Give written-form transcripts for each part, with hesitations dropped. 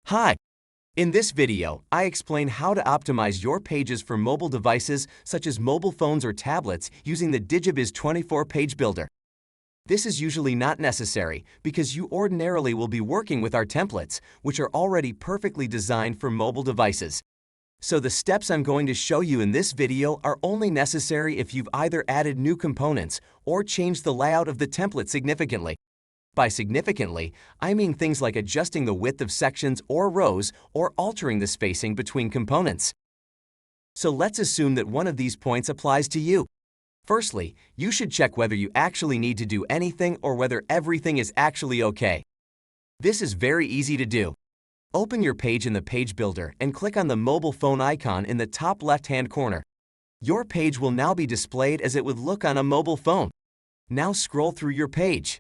Hi! In this video, I explain how to optimize your pages for mobile devices such as mobile phones or tablets using the Digibiz24 Pagebuilder. This is usually not necessary because you ordinarily will be working with our templates, which are already perfectly designed for mobile devices. So the steps I'm going to show you in this video are only necessary if you've either added new components or changed the layout of the template significantly. By significantly, I mean things like adjusting the width of sections or rows or altering the spacing between components. So let's assume that one of these points applies to you. Firstly, you should check whether you actually need to do anything or whether everything is actually okay. This is very easy to do. Open your page in the Page Builder and click on the mobile phone icon in the top left-hand corner. Your page will now be displayed as it would look on a mobile phone. Now scroll through your page.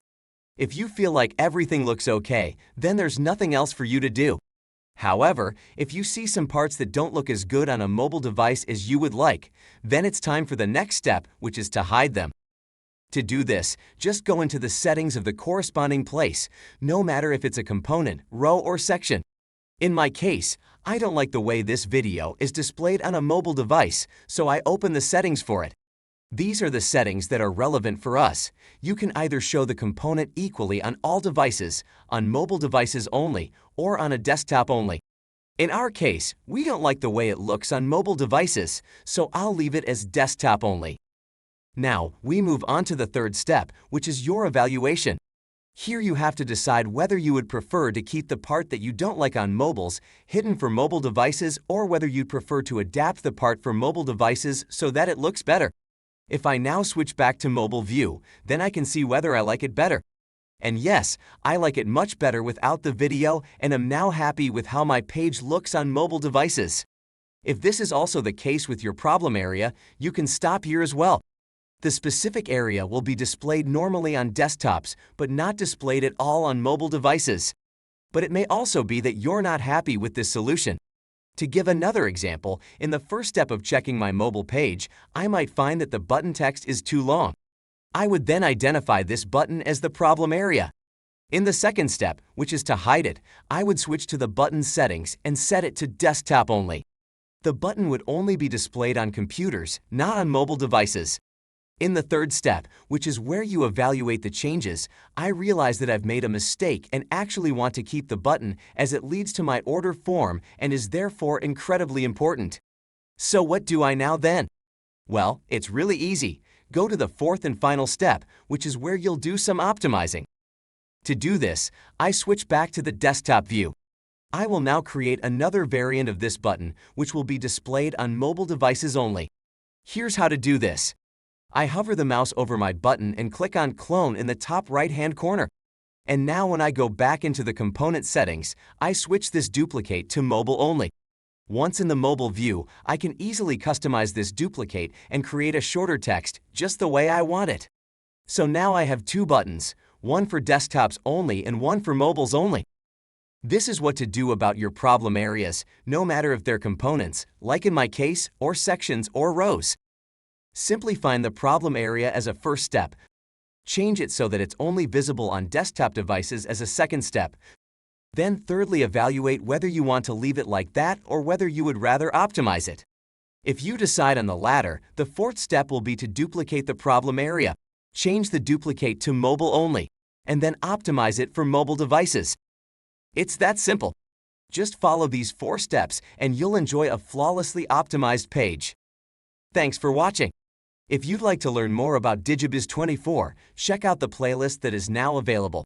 If you feel like everything looks okay, then there's nothing else for you to do. However, if you see some parts that don't look as good on a mobile device as you would like, then it's time for the next step, which is to hide them. To do this, just go into the settings of the corresponding place, no matter if it's a component, row, or section. In my case, I don't like the way this video is displayed on a mobile device, so I open the settings for it. These are the settings that are relevant for us. You can either show the component equally on all devices, on mobile devices only, or on a desktop only. In our case, we don't like the way it looks on mobile devices, so I'll leave it as desktop only. Now, we move on to the third step, which is your evaluation. Here you have to decide whether you would prefer to keep the part that you don't like on mobiles hidden for mobile devices or whether you'd prefer to adapt the part for mobile devices so that it looks better. If I now switch back to mobile view, then I can see whether I like it better. And yes, I like it much better without the video and am now happy with how my page looks on mobile devices. If this is also the case with your problem area, you can stop here as well. The specific area will be displayed normally on desktops, but not displayed at all on mobile devices. But it may also be that you're not happy with this solution. To give another example, in the first step of checking my mobile page, I might find that the button text is too long. I would then identify this button as the problem area. In the second step, which is to hide it, I would switch to the button settings and set it to desktop only. The button would only be displayed on computers, not on mobile devices. In the third step, which is where you evaluate the changes, I realize that I've made a mistake and actually want to keep the button as it leads to my order form and is therefore incredibly important. So what do I now then? Well, it's really easy. Go to the fourth and final step, which is where you'll do some optimizing. To do this, I switch back to the desktop view. I will now create another variant of this button, which will be displayed on mobile devices only. Here's how to do this. I hover the mouse over my button and click on Clone in the top right-hand corner. And now when I go back into the component settings, I switch this duplicate to mobile only. Once in the mobile view, I can easily customize this duplicate and create a shorter text just the way I want it. So now I have two buttons, one for desktops only and one for mobiles only. This is what to do about your problem areas, no matter if they're components, like in my case, or sections or rows. Simply find the problem area as a first step. Change it so that it's only visible on desktop devices as a second step. Then thirdly, evaluate whether you want to leave it like that or whether you would rather optimize it. If you decide on the latter, the fourth step will be to duplicate the problem area. Change the duplicate to mobile only, and then optimize it for mobile devices. It's that simple. Just follow these 4 steps and you'll enjoy a flawlessly optimized page. Thanks for watching. If you'd like to learn more about Digibiz24, check out the playlist that is now available.